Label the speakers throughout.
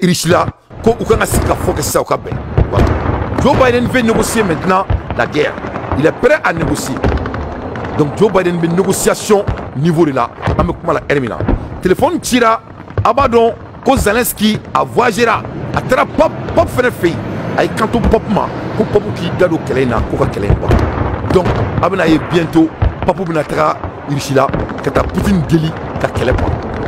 Speaker 1: Irishila, ko ukanga sika foka ça au Kabé. Voilà. Joe Biden veut négocier maintenant la guerre. Il est prêt à négocier. Donc Joe Biden veut négociation niveau de là. Avec la Hermina. Téléphone tira, abadon, ko Zelensky a voyagé là. A tera pop fait. Aïe quand on pop ma, ko pop qui dado kelena, ko kelena. Donc abena bientôt, papu binatra Irishila, kata Poutine geli ka kelepa.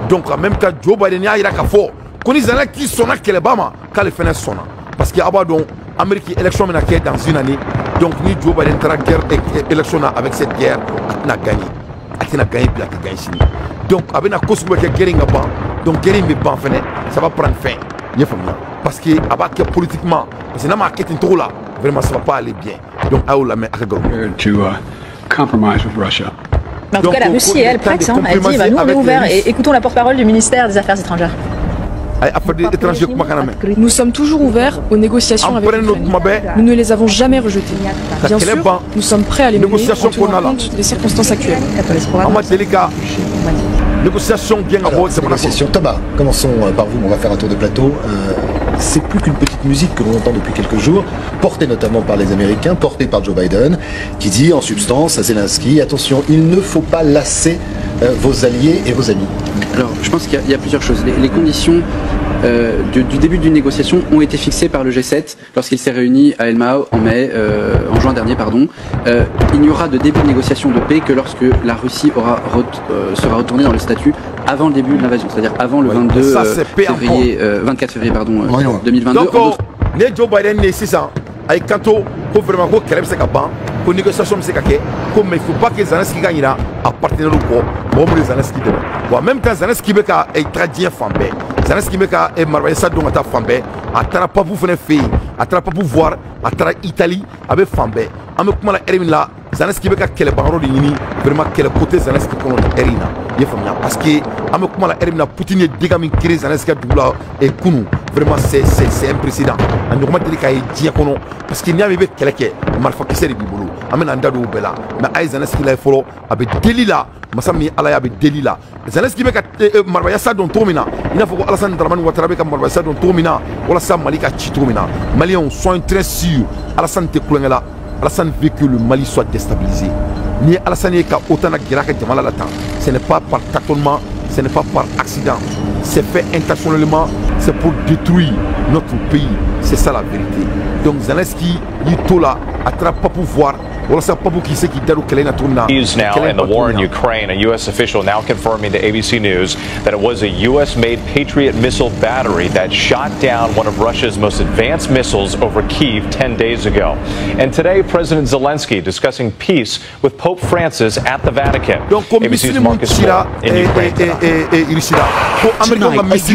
Speaker 1: Donc en même temps Joe Biden ya ira ka fo. Koni Zelensky sona kelebama, ka le fene sona. Parce que abadon Amérique élection menacée dans une année. Donc ni Joe Biden tra guerre élection avec cette guerre, a gagné. A gagné puis a gagné. Donc abena kosuma ke guerre ngaba. Donc guerre me ban fene, ça va prendre fin. Parce que abaké politiquement, parce que na marketing trop là, vraiment ça va pas aller bien. Donc à la main à
Speaker 2: to compromise with Russia.
Speaker 3: En tout cas, la Russie, elle prête, hein, elle dit, nous on est ouvert. Et écoutons la porte-parole du ministère des Affaires étrangères.
Speaker 4: Nous sommes toujours ouverts aux négociations avec l'Ukraine. Nous ne les avons jamais rejetées. Bien sûr, nous sommes prêts à les mener en tenant compte des circonstances actuelles.
Speaker 1: Négociation.
Speaker 5: Thomas, commençons par vous, on va faire un tour de plateau. C'est plus qu'une petite musique que l'on entend depuis quelques jours, portée notamment par les Américains, portée par Joe Biden, qui dit en substance à Zelensky, attention, il ne faut pas lasser vos alliés et vos amis.
Speaker 6: Alors, je pense qu'il y a plusieurs choses. Les conditions du début d'une négociation ont été fixées par le G7 lorsqu'il s'est réuni à Elmau en juin dernier. Il n'y aura de début de négociation de paix que lorsque la Russie sera retournée dans le statut avant le début de l'invasion, c'est-à-dire avant le 24 février 2022.
Speaker 1: Donc, les Joe Biden n'est 600. Avec Kanto, pour vraiment que Caleb se caban, pour négociation se caquer, comme il ne faut pas que Zelensky gagne là, appartenir au corps, bon, les Zelensky de bon, en même temps, Zelensky beka est tradien fambé. Zelensky beka est marveilleux donc à ta fambé, à ta pas vous faire faire, à ta pas pouvoir, à ta Italie avec fambé. En me comment la Erina là, Zelensky beka quel barreau de Nini, vraiment quel côté Zelensky qu'on a Erina. Parce que en me comment la Erina Poutine est dégamin créé Zelensky doula et Kounou. Vraiment c'est un précédent. En nous remettre les cas diacono parce qu'il n'y a pas quelqu'un malfa qui s'est dit boulot. Amen anda do bela. Mais ay Zelensky là follow avec délit là. Masami ala avec délit là. Zelensky beka marvaya sa don tomina. Il a faut Alassane Dramane Ouattara beka marvaya sa don tomina. Wala sa Malika chitomina. Maliens sont très sûrs. Alassane te là. Alassane veut que le Mali soit déstabilisé. Ni Alassane ka autant na guerre que Jamala l'attend. Ce n'est pas par tâtonnement, ce n'est pas par accident. C'est fait intentionnellement, c'est pour détruire notre pays. C'est ça la vérité. Donc Zelensky, il est là, attrape pas pouvoir.
Speaker 7: News now in the war in Ukraine. A U.S. official now confirming to ABC News that it was a U.S.-made Patriot missile battery that shot down one of Russia's most advanced missiles over Kyiv 10 days ago. And today, President Zelensky discussing peace with Pope Francis at the Vatican. ABC's Marcus Moore in Ukraine
Speaker 8: tonight, a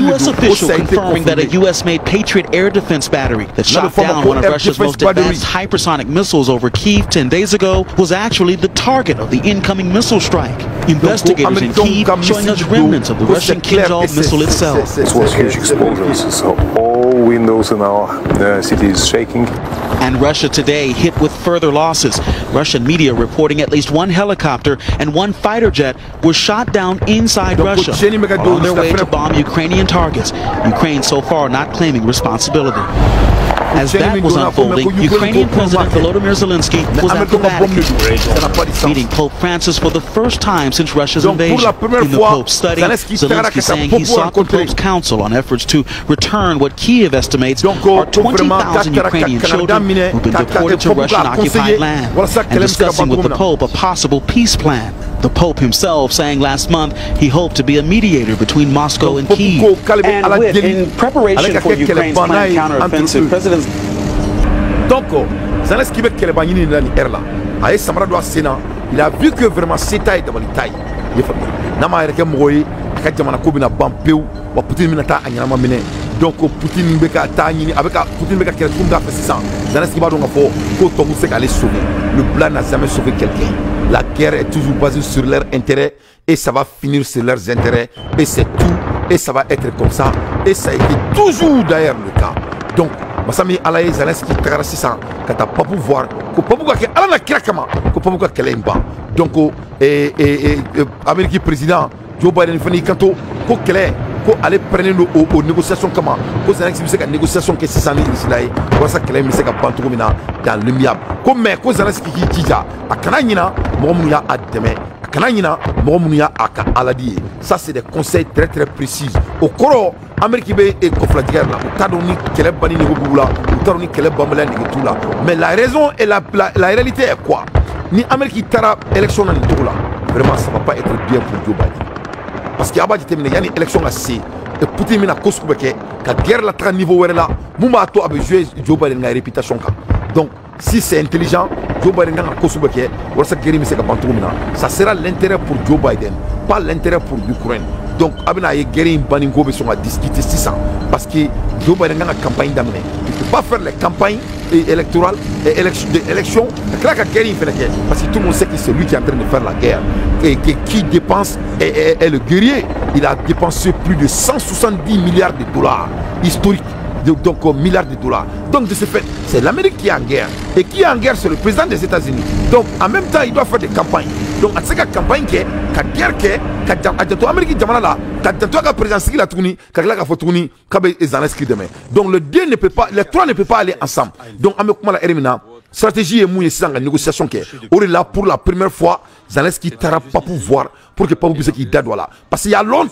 Speaker 8: U.S. official confirming that a U.S.-made Patriot air defense battery that shot down one of Russia's most advanced hypersonic missiles over Kyiv 10 days ago was actually the target of the incoming missile strike. Investigators in Kyiv showing us remnants of the Russian Kinzhal missile itself.
Speaker 9: This was huge explosions, so all windows in our city is shaking.
Speaker 8: And Russia today hit with further losses. Russian media reporting at least one helicopter and one fighter jet was shot down inside Russia on their way to bomb Ukrainian targets. Ukraine so far not claiming responsibility. As that was unfolding, Ukrainian President Volodymyr Zelensky was at the Vatican, meeting Pope Francis for the first time since Russia's invasion. In the Pope's study, Zelensky saying he sought the Pope's counsel on efforts to return what Kyiv estimates are 20,000 Ukrainian children who've been deported to Russian-occupied land, and discussing with the Pope a possible peace plan. The Pope himself saying last month he hoped to be a mediator between Moscow and Kyiv.
Speaker 6: And in preparation for Ukraine's planned counteroffensive, President
Speaker 1: donc, Zelensky veut qu'elle banni dans l'ère. Aïe Samara doit sénat. Il a vu que vraiment c'est taille de taille. Il faut bien. Nama erke moye, akajamana kobina bampeu, wa Poutine minata anyama mene. Donc Poutine beka tani avec Poutine beka qu'elle trouve fait 600. Zelensky va donc faut que tout se aller sauver. Le blanc n'a jamais sauvé quelqu'un. La guerre est toujours basée sur leurs intérêts et ça va finir sur leurs intérêts et c'est tout et ça va être comme ça et ça a été toujours d'ailleurs le cas. Donc Masami Alaye Zelensky tagara 600 quand t'as pas pouvoir ko pas pouvoir que ala na kirakama ko pas pouvoir qu'elle imba. Donc Amérique président Joe Biden fani kanto ko kele ko ale prenait aux négociations comment ko Zelensky bɛ se ka négociation kɛ sisan ni Israël ye walasa kɛlɛ in bɛ se ka ban cogo min na dans l'amiable ko mais ko Zelensky k'i jija a kana ɲina mɔgɔ minnu y'a dɛmɛ a kana ɲina mɔgɔ minnu y'a ka aladi ye ça c'est des conseils très très précis o kɔrɔ Amérique bɛ kɔfilajigɛ la u t'a dɔn ni kɛlɛ banni nege b'u la u t'a dɔn ni kɛlɛ banbaliya nege t'u la mais la raison et la réalité est quoi ni Amérique taara élection na nin cogo la vraiment ça va pas être bien pour Joe Biden parce que a b'a jateminɛ yanni élection ka se Poutine bɛna ko sugu bɛ kɛ ka guerre la taga niveau wɛrɛ la mun b'a to a bɛ jouer Joe Biden ka réputation kan donc si c'est intelligent Joe Biden kan ka ko sugu bɛ kɛ walasa guerre in bɛ se ka ban cogo min na ça sera l'intérêt pour Joe Biden pas l'intérêt pour l'Ukraine donc a bɛna ye guerre in banni ko bɛ sɔn ka discuter sisan parce que Joe Biden kan ka campagne daminɛ il peut pas faire les campagnes électorales et élections ka tila ka guerre in fɛnɛ kɛ parce que tout le monde sait que c'est lui qui est en train de faire la guerre et qui dépense est le guerrier. Il a dépensé plus de 170 milliards de dollars historiques, donc milliards de dollars. Donc de ce fait, c'est l'Amérique qui est en guerre. Et qui est en guerre, c'est le président des États-Unis. Donc en même temps, il doit faire des campagnes. Donc à cette campagne, la guerre, l'Amérique la présidence la tourni, la photouni, Zelensky demain. Donc le deux ne peut pas, les trois ne peuvent pas aller ensemble. Donc la stratégie est mouillée sans la négociation qui est là pour la première fois. Zelensky n'aura pas pouvoir pour que pas puisse qu'il là. Parce qu'il y a longtemps